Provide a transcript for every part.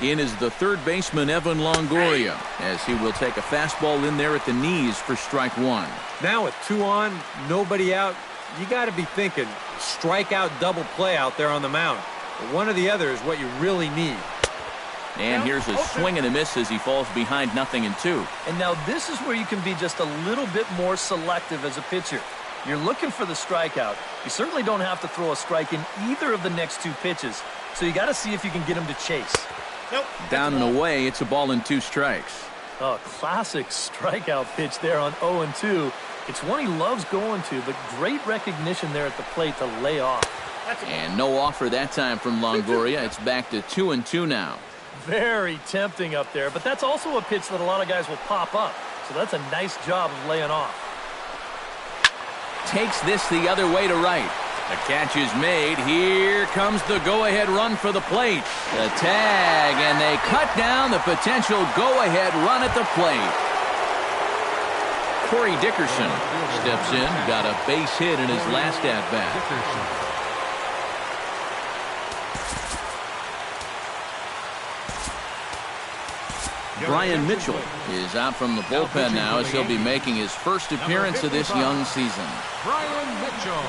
In is the third baseman, Evan Longoria, as he will take a fastball in there at the knees for strike one. Now with 2 on, nobody out, you got to be thinking strikeout double play out there on the mound. But one or the other is what you really need. And here's a swing and a miss as he falls behind 0-2. And now this is where you can be just a little bit more selective as a pitcher. You're looking for the strikeout. You certainly don't have to throw a strike in either of the next 2 pitches. So you got to see if you can get him to chase. Nope. Down and away, it's a ball and 2 strikes. A classic strikeout pitch there on 0-2. It's one he loves going to, but great recognition there at the plate to lay off. And no offer that time from Longoria. It's back to 2-2 now. Very tempting up there, but that's also a pitch that a lot of guys will pop up. So that's a nice job of laying off. Takes this the other way to right. The catch is made. Here comes the go-ahead run for the plate. The tag, and they cut down the potential go-ahead run at the plate. Corey Dickerson steps in, got a base hit in his last at-bat. Brian Mitchell is out from the bullpen now as he'll be making his first appearance of this young season. Brian Mitchell.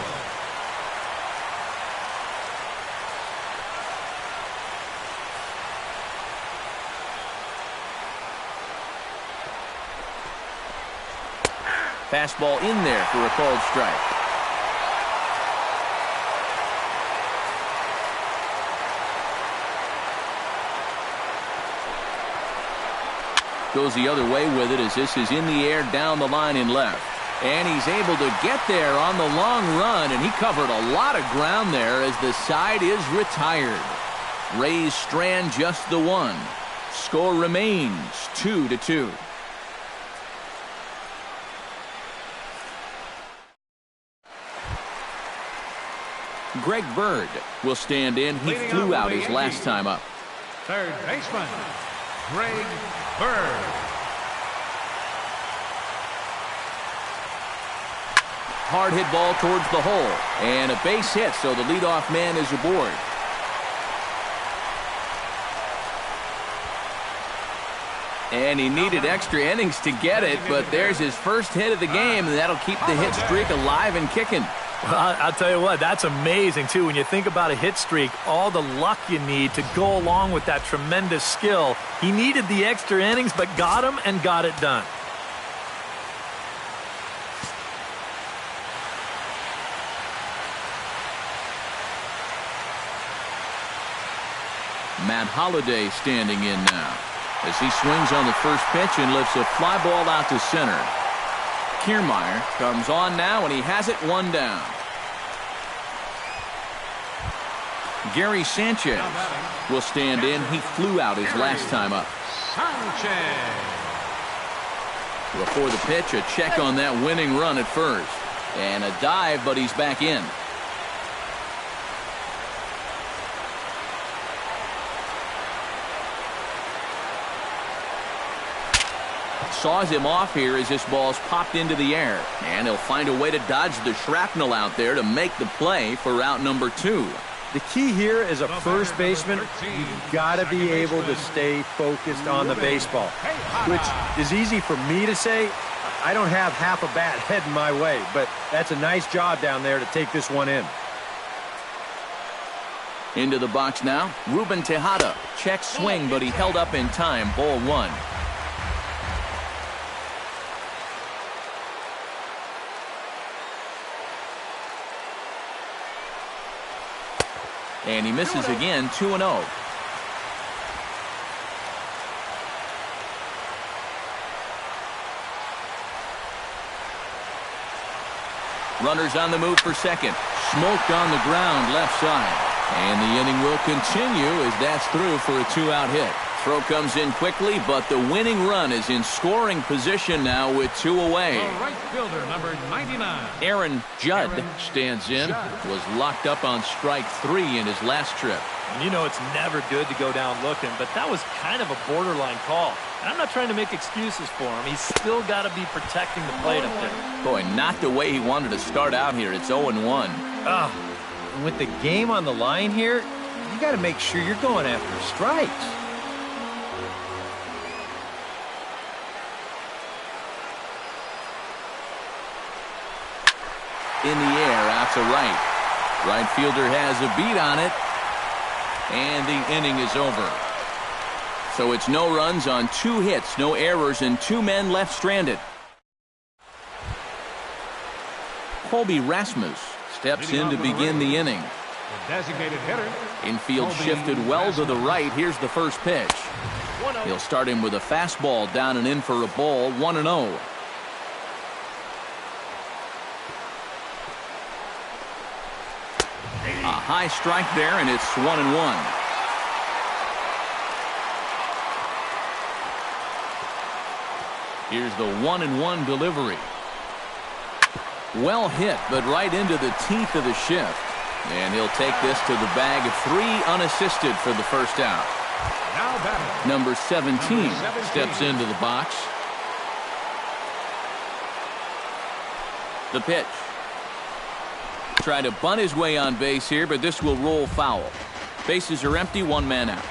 Fastball in there for a called strike. Goes the other way with it as this is in the air down the line in left. And he's able to get there on the long run, and he covered a lot of ground there as the side is retired. Rays strand just the one. Score remains 2-2. Greg Bird will stand in. He flew out his last time up. Third baseman, Greg Bird. Hard hit ball towards the hole. And a base hit, so the leadoff man is aboard. And he needed extra innings to get it, but there's his first hit of the game, and that'll keep the hit streak alive and kicking. Well, I'll tell you what, that's amazing, too. When you think about a hit streak, all the luck you need to go along with that tremendous skill. He needed the extra innings, but got them and got it done. Matt Holliday standing in now as he swings on the first pitch and lifts a fly ball out to center. Kiermaier comes on now, and he has it one down. Gary Sanchez will stand in. He flew out his last time up. Sanchez. Before the pitch, a check on that winning run at first. And a dive, but he's back in. Saws him off here as this ball's popped into the air. And he'll find a way to dodge the shrapnel out there to make the play for out number 2. The key here as a first baseman, you've got to be able to stay focused on the baseball, which is easy for me to say. I don't have half a bat heading my way, but that's a nice job down there to take this one in. Into the box now, Ruben Tejada. Check swing, but he held up in time. Ball 1. And he misses again, 2-0. Runners on the move for second. Smoked on the ground left side. And the inning will continue as that's through for a 2-out hit. Throw comes in quickly, but the winning run is in scoring position now with 2 away. The right fielder, number 99. Aaron Judd stands in. Was locked up on strike 3 in his last trip. And you know it's never good to go down looking, but that was kind of a borderline call. And I'm not trying to make excuses for him. He's still got to be protecting the plate up there. Boy, not the way he wanted to start out here. It's 0-1. And with the game on the line here, you got to make sure you're going after strikes. in the air out to right. Right fielder has a beat on it, and the inning is over. So it's no runs on 2 hits, no errors, and 2 men left stranded. Colby Rasmus steps in to begin the inning. The designated hitter. Infield shifted well to the right. Here's the first pitch. He'll start him with a fastball down and in for a ball, 1-0. A high strike there, and it's 1-1. Here's the 1-1 delivery. Well hit, but right into the teeth of the shift. And he'll take this to the bag of 3 unassisted for the first out. Now batting. Number 17 steps into the box. The pitch. Try to bunt his way on base here, but this will roll foul. Bases are empty, 1 man out.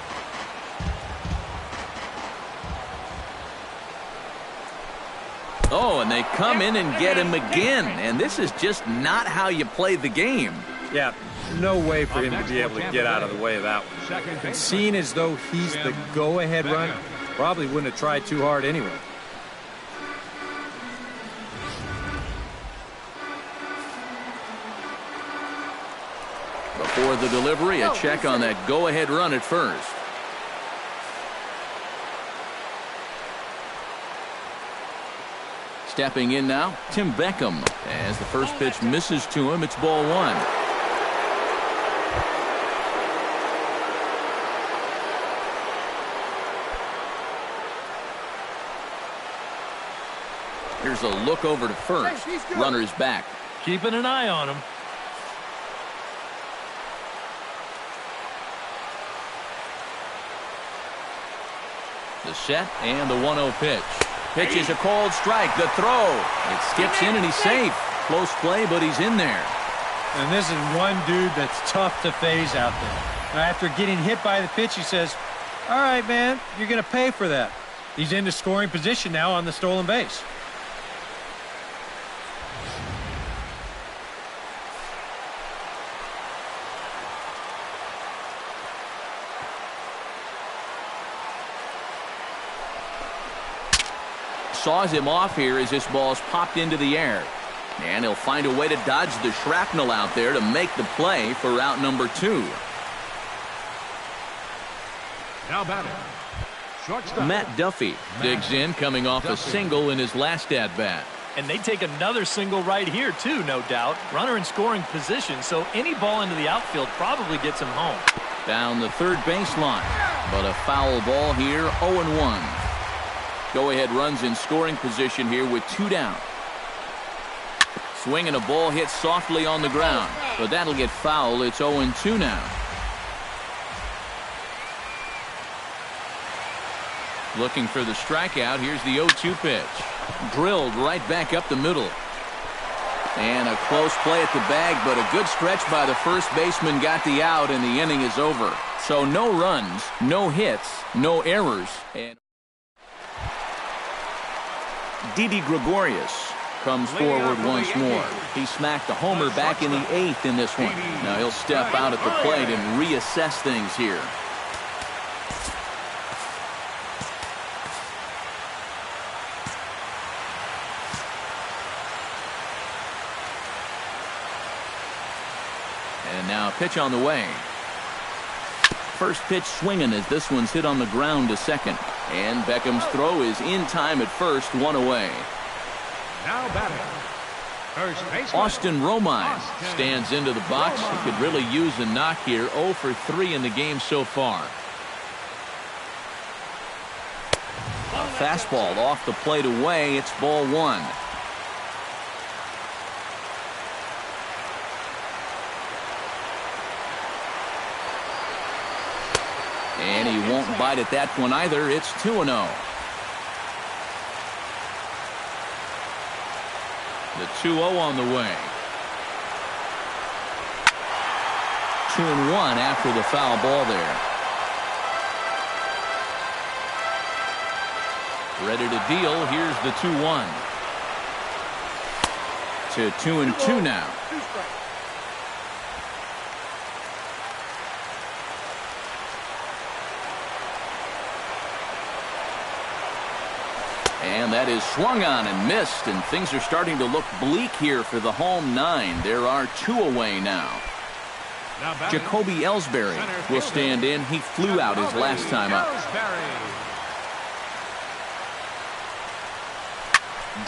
Oh, and they come in and get him again. And this is just not how you play the game. Yeah, no way for him to be able to get out of the way of that one. Seen as though he's the go-ahead run, probably wouldn't have tried too hard anyway. Before the delivery, a check on that go-ahead run at first. Stepping in now, Tim Beckham. As the first pitch misses to him, it's ball 1. Here's a look over to first. Runner's back. Keeping an eye on him. The set and the 1-0 pitch. Pitch is a called strike. The throw. It skips in and he's safe. Close play, but he's in there. And this is one dude that's tough to phase out there. Now, after getting hit by the pitch, he says, all right, man, you're going to pay for that. He's into scoring position now on the stolen base. Saws him off here as this ball's popped into the air. And he'll find a way to dodge the shrapnel out there to make the play for out number 2. Now batting. Shortstop. Matt Duffy digs in, coming off a single in his last at-bat. And they take another single right here, too, no doubt. Runner in scoring position, so any ball into the outfield probably gets him home. Down the third baseline. But a foul ball here, 0-1. Go-ahead runs in scoring position here with 2 down. Swinging a ball hit softly on the ground, but that'll get foul. It's 0-2 now. Looking for the strikeout. Here's the 0-2 pitch. Drilled right back up the middle. And a close play at the bag, but a good stretch by the first baseman got the out, and the inning is over. So no runs, no hits, no errors. And Didi Gregorius comes forward once more. He smacked a homer back in the 8th in this one. Now he'll step out at the plate and reassess things here. And now a pitch on the way. First pitch swinging as this one's hit on the ground to second. And Beckham's throw is in time at first, 1 away. Now batting. First baseman. Austin Romine stands into the box. He could really use a knock here. 0 for 3 in the game so far. A fastball off the plate away. It's ball 1. And he won't bite at that one either. It's 2-0. The 2-0 on the way. 2-1 after the foul ball there. Ready to deal. Here's the 2-1. to 2-2 now. And that is swung on and missed, and things are starting to look bleak here for the home 9. There are 2 away now. Jacoby Ellsbury will stand in. He flew out his last time up.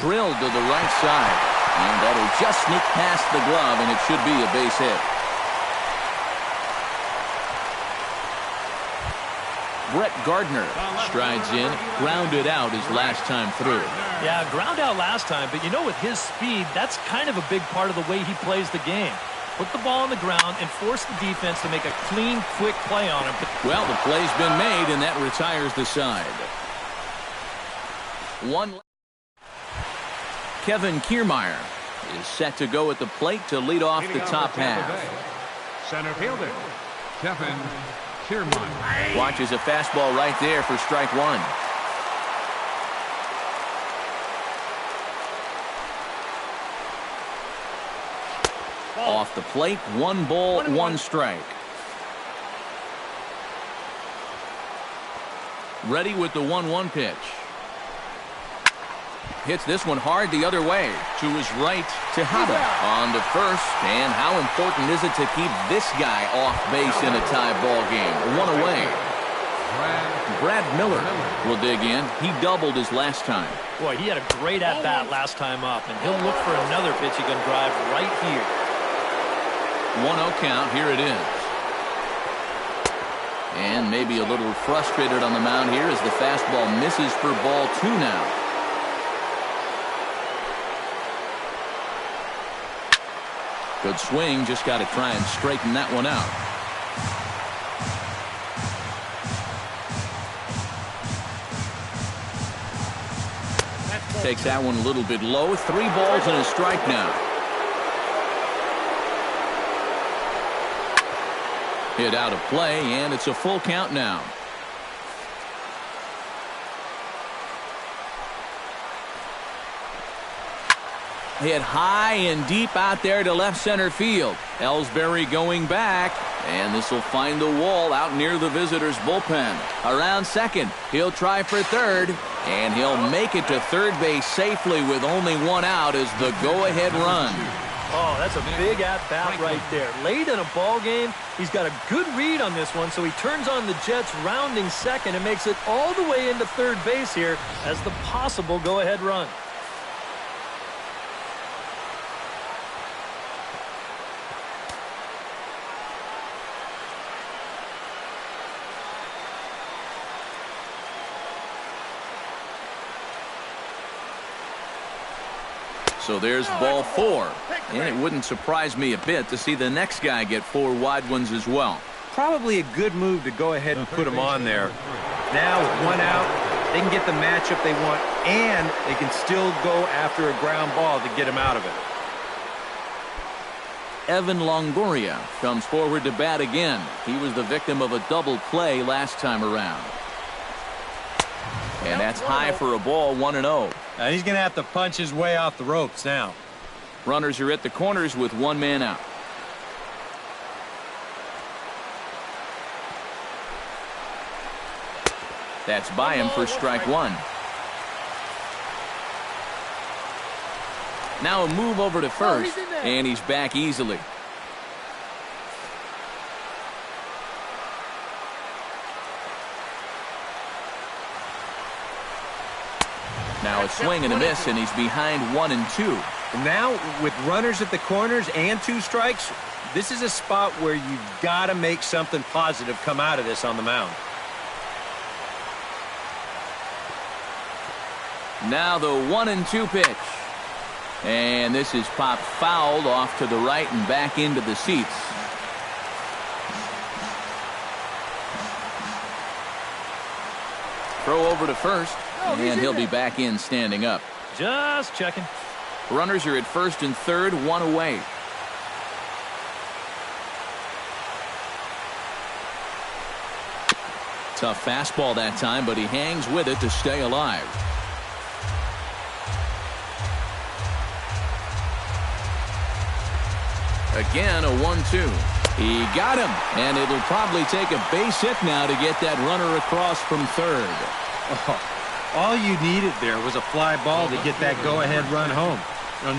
Drilled to the right side, and that'll just sneak past the glove, and it should be a base hit. Brett Gardner strides in, grounded out his last time through. Yeah, ground out last time, but you know, with his speed, that's kind of a big part of the way he plays the game. Put the ball on the ground and force the defense to make a clean, quick play on him. Well, the play's been made, and that retires the side. Kevin Kiermaier is set to go at the plate to lead off the top half. Center fielder, Kevin Kiermaier. Watches a fastball right there for strike 1. Off the plate, 1 ball, 1 strike. Ready with the 1-1 pitch. Hits this one hard the other way. To his right, Tejada on to first. And how important is it to keep this guy off base in a tie ball game? 1 away. Brad Miller will dig in. He doubled his last time. Boy, he had a great at-bat last time up, and he'll look for another pitch he can drive right here. 1-0 count. Here it is. And maybe a little frustrated on the mound here as the fastball misses for ball 2 now. Good swing, just got to try and straighten that one out. Takes that one a little bit low. 3 balls and a strike now. Hit out of play, and it's a full count now. Hit high and deep out there to left center field. Ellsbury going back, and this will find the wall out near the visitors' bullpen. Around second, he'll try for third, and he'll make it to third base safely with only 1 out as the go-ahead run. Oh, that's a big at-bat right there. Late in a ball game, he's got a good read on this one, so he turns on the Jets rounding second and makes it all the way into third base here as the possible go-ahead run. So there's ball 4, and it wouldn't surprise me a bit to see the next guy get 4 wide ones as well. Probably a good move to go ahead and put him on there. Now with 1 out, they can get the matchup they want, and they can still go after a ground ball to get him out of it. Evan Longoria comes forward to bat again. He was the victim of a double play last time around. And that's high for a ball, 1-0. Now he's going to have to punch his way off the ropes now. Runners are at the corners with 1 man out. That's by him for strike 1. Now a move over to first, and he's back easily. Now a swing and a miss, and he's behind 1 and 2. And now with runners at the corners and 2 strikes, this is a spot where you've got to make something positive come out of this on the mound. Now the 1 and 2 pitch. And this is popped fouled off to the right and back into the seats. Throw over to first, and he'll be back in standing up. Just checking. Runners are at first and third, 1 away. Tough fastball that time, but he hangs with it to stay alive. Again, a 1-2. He got him, and it'll probably take a base hit now to get that runner across from third. Oh, all you needed there was a fly ball to get that go-ahead run home.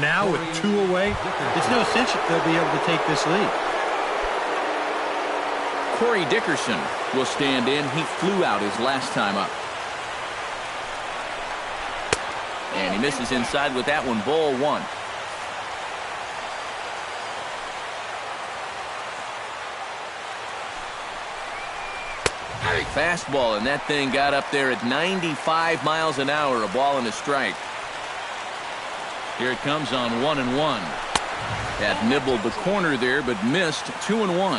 Now with 2 away, it's no cinch that they'll be able to take this lead. Corey Dickerson will stand in. He flew out his last time up. And he misses inside with that one, ball 1. Fastball, and that thing got up there at 95 miles an hour, a ball and a strike. Here it comes on 1-1. That nibbled the corner there, but missed 2-1.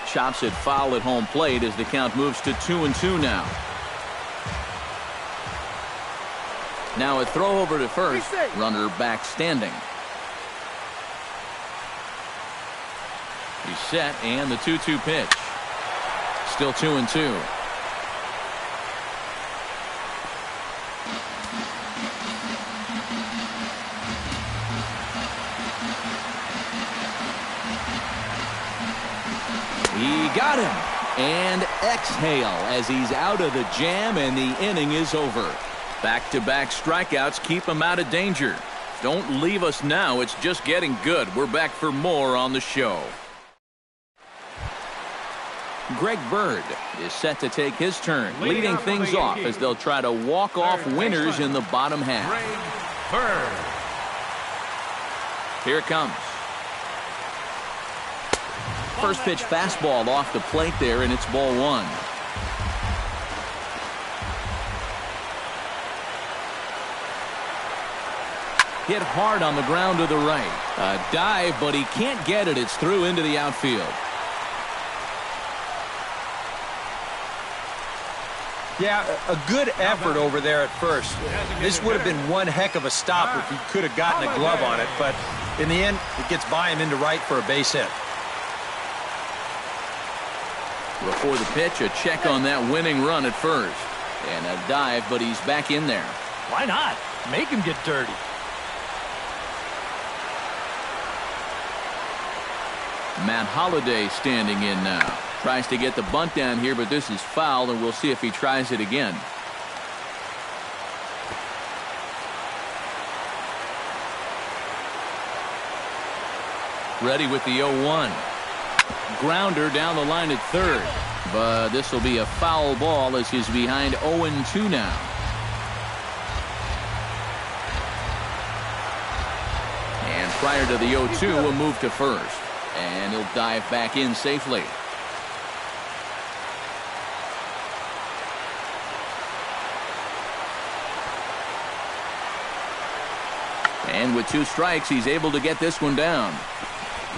Chops it foul at home plate as the count moves to 2-2 now. Now a throw over to first. Runner back standing. He's set, and the 2-2 pitch. Still 2-2. He got him. And exhale as he's out of the jam, and the inning is over. Back-to-back strikeouts keep him out of danger. Don't leave us now. It's just getting good. We're back for more on the show. Greg Bird is set to take his turn, leading things off as they'll try to walk off winners in the bottom half. Bird. Here it comes. First pitch fastball off the plate there, and it's ball 1. Hit hard on the ground to the right. A dive, but he can't get it. It's through into the outfield. Yeah, a good effort over there at first. This would have been one heck of a stop if he could have gotten a glove on it, but in the end, it gets by him into right for a base hit. Before the pitch, a check on that winning run at first. And a dive, but he's back in there. Why not? Make him get dirty. Matt Holliday standing in now. Tries to get the bunt down here, but this is foul, and we'll see if he tries it again. Ready with the 0-1. Grounder down the line at third. But this will be a foul ball as he's behind 0-2 now. And prior to the 0-2, we'll move to first. And he'll dive back in safely. And with 2 strikes, he's able to get this one down.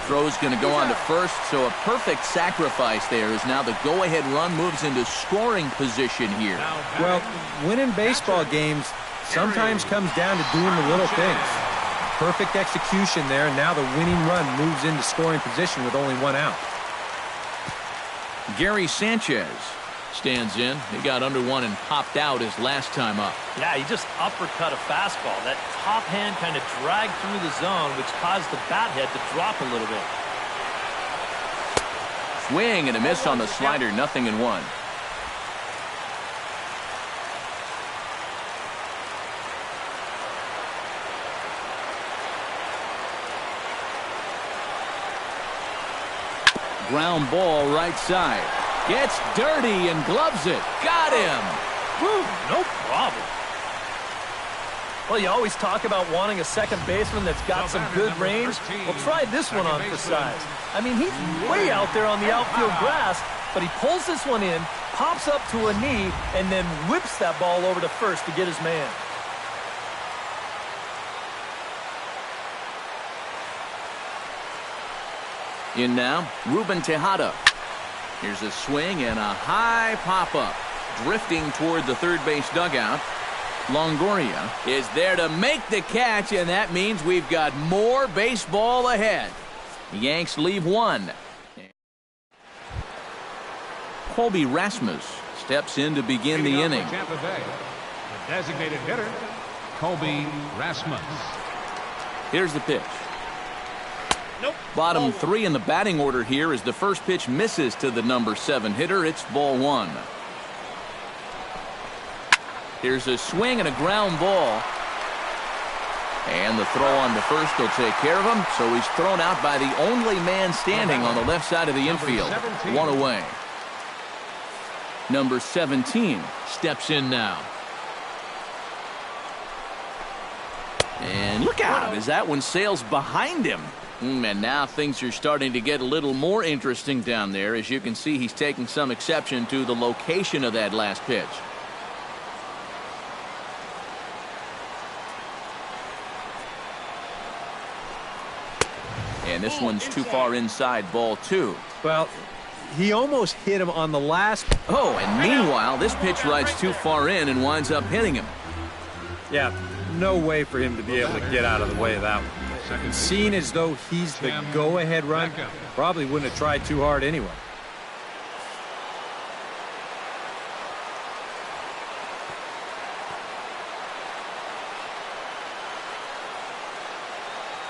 Throw's going to go on to first, so a perfect sacrifice there as now the go-ahead run moves into scoring position here. Well, winning baseball games sometimes comes down to doing the little things. Perfect execution there, and now the winning run moves into scoring position with only 1 out. Gary Sanchez stands in. He got under 1 and popped out his last time up. Yeah, he just uppercut a fastball. That top hand kind of dragged through the zone, which caused the bat head to drop a little bit. Swing and a miss on the slider, 0-1. Ground ball right side. Gets dirty and gloves it. Got him. Woo, no problem. Well, you always talk about wanting a second baseman that's got some good range. Well, try this one on for size. I mean, he's way out there on the outfield grass, but he pulls this one in, pops up to a knee, and then whips that ball over to first to get his man. In now, Ruben Tejada. Here's a swing and a high pop-up. Drifting toward the third base dugout. Longoria is there to make the catch, and that means we've got more baseball ahead. The Yanks leave 1. Colby Rasmus steps in to begin the Leading off inning. for Tampa Bay, the designated hitter, Colby Rasmus. Here's the pitch. Bottom three in the batting order here as the first pitch misses to the number 7 hitter. It's ball 1. Here's a swing and a ground ball. And the throw on to first will take care of him. So he's thrown out by the only man standing on the left side of the infield. 1 away. Number 17 steps in now. And look out as that one sails behind him. And now things are starting to get a little more interesting down there. As you can see, he's taking some exception to the location of that last pitch. And this one's too far inside, ball 2. Well, he almost hit him on the last. Oh, and meanwhile, this pitch rides too far in and winds up hitting him. Yeah, no way for him to be able to get out of the way of that one. And seen as though he's the go-ahead run, probably wouldn't have tried too hard anyway.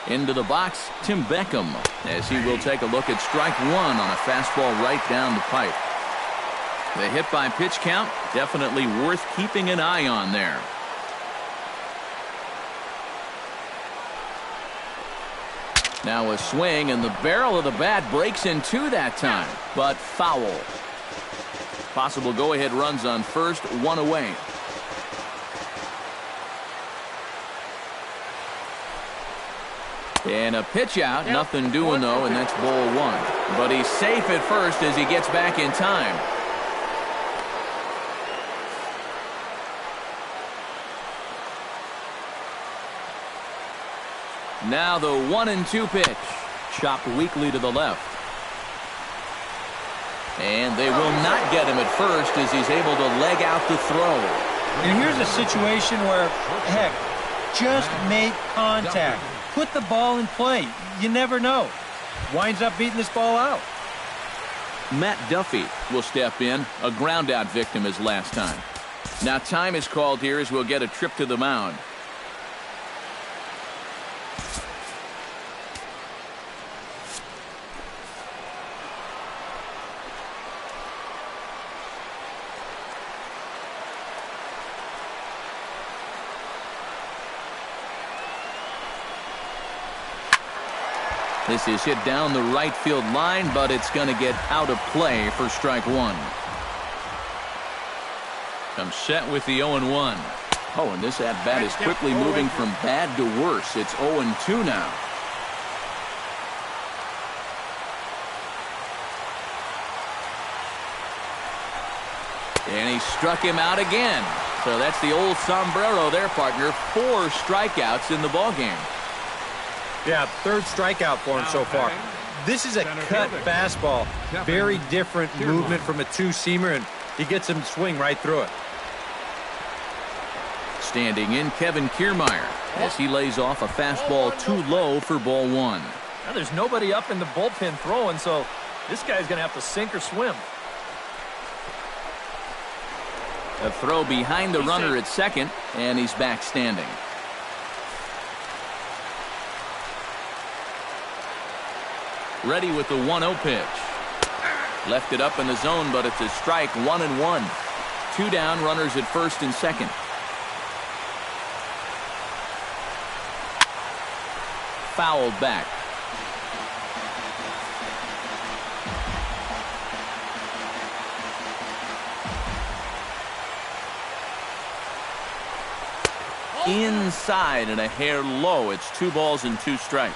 Into the box, Tim Beckham, as he will take a look at strike 1 on a fastball right down the pipe. The hit by pitch count, definitely worth keeping an eye on there. Now a swing, and the barrel of the bat breaks in 2 that time, but foul. Possible go-ahead runs on first, 1 away. And a pitch out, nothing doing though, and that's ball 1. But he's safe at first as he gets back in time. Now the 1-2 pitch, chopped weakly to the left. And they will not get him at first as he's able to leg out the throw. And here's a situation where, heck, just make contact. Put the ball in play. You never know. Winds up beating this ball out. Matt Duffy will step in, a ground out victim as last time. Now time is called here as we'll get a trip to the mound. This is hit down the right field line, but it's going to get out of play for strike 1. Comes set with the 0-1. Oh, and this at-bat is quickly moving from bad to worse. It's 0-2 now. And he struck him out again. So that's the old sombrero there, partner. 4 strikeouts in the ballgame. Yeah, 3rd strikeout for him so far. This is a cut fastball. Very different movement from a two-seamer, and he gets him to swing right through it. Standing in, Kevin Kiermaier, as he lays off a fastball too low for ball 1. Now there's nobody up in the bullpen throwing, so this guy's going to have to sink or swim. A throw behind the runner at second, and he's back standing. Ready with the 1-0 pitch. Left it up in the zone, but it's a strike, 1-1. 2 down, runners at first and second. Fouled back. Inside and a hair low. It's 2 balls and 2 strikes.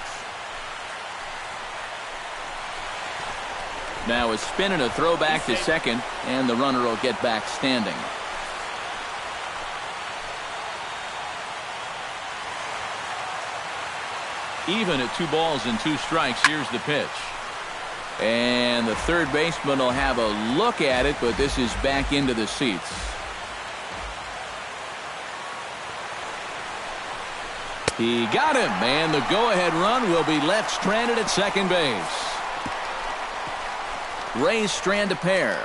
Now a spin and a throw back to second, and the runner will get back standing. Even at 2 balls and 2 strikes, here's the pitch. And the third baseman will have a look at it, but this is back into the seats. He got him, and the go-ahead run will be left stranded at second base. Rays strand a pair.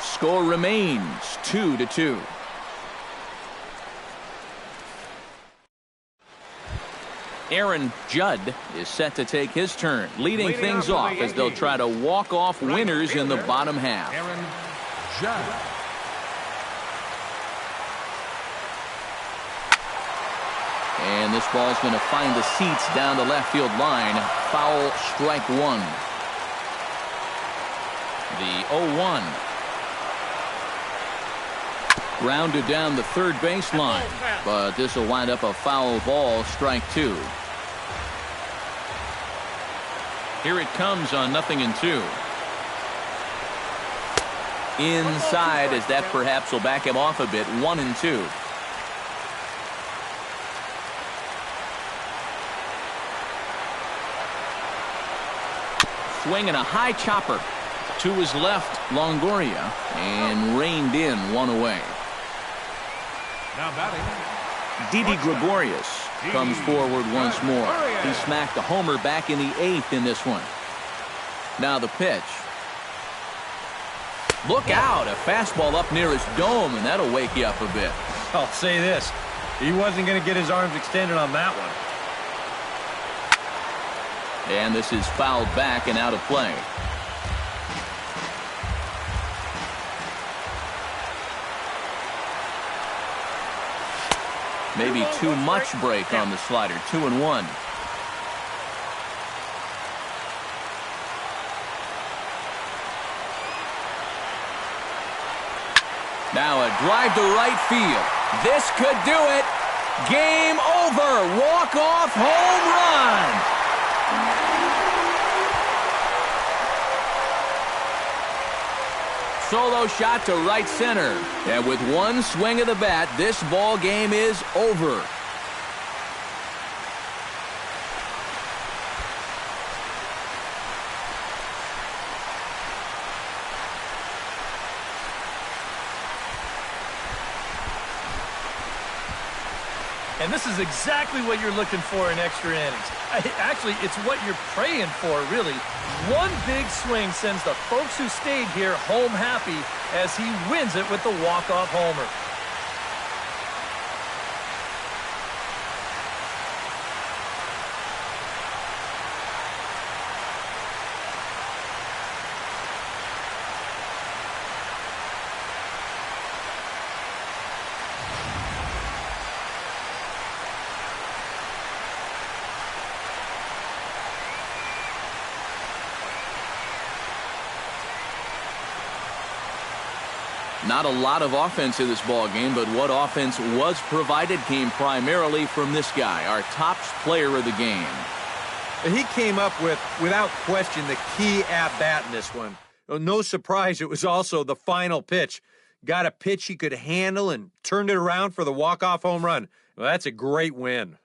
Score remains 2-2. Aaron Judd is set to take his turn, leading things off as they'll try to walk off winners in the bottom half. Aaron Judd. And this ball's going to find the seats down the left field line. Foul, strike one. The 0-1. Grounded down the third baseline, but this will wind up a foul ball, strike two. Here it comes on 0-2. Inside, as that perhaps will back him off a bit, 1-2. Swinging a high chopper to his left, Longoria, and reined in, one away. Now batting, Didi Gregorius comes forward once more. He smacked a homer back in the 8th in this one. Now the pitch. Look out, a fastball up near his dome, and that'll wake you up a bit. I'll say this, he wasn't going to get his arms extended on that one. And this is fouled back and out of play. Maybe too much break on the slider. 2-1. Now a drive to right field. This could do it. Game over. Walk-off home run. Solo shot to right center. And with one swing of the bat, this ball game is over. And this is exactly what you're looking for in extra innings. Actually, it's what you're praying for, really. One big swing sends the folks who stayed here home happy as he wins it with the walk-off homer. Not a lot of offense in this ball game, but what offense was provided came primarily from this guy, our top player of the game. He came up with, without question, the key at-bat in this one. No surprise, it was also the final pitch. Got a pitch he could handle and turned it around for the walk-off home run. Well, that's a great win.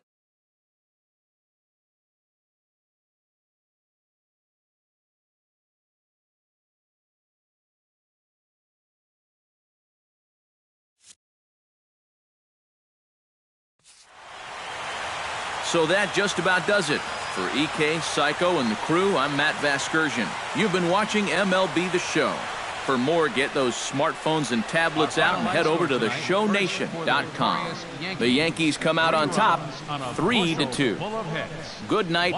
So that just about does it. For EK, Psycho, and the crew, I'm Matt Vasgersian. You've been watching MLB The Show. For more, get those smartphones and tablets out and head over to theshownation.com. The Yankees come out on top, 3-2. Good night.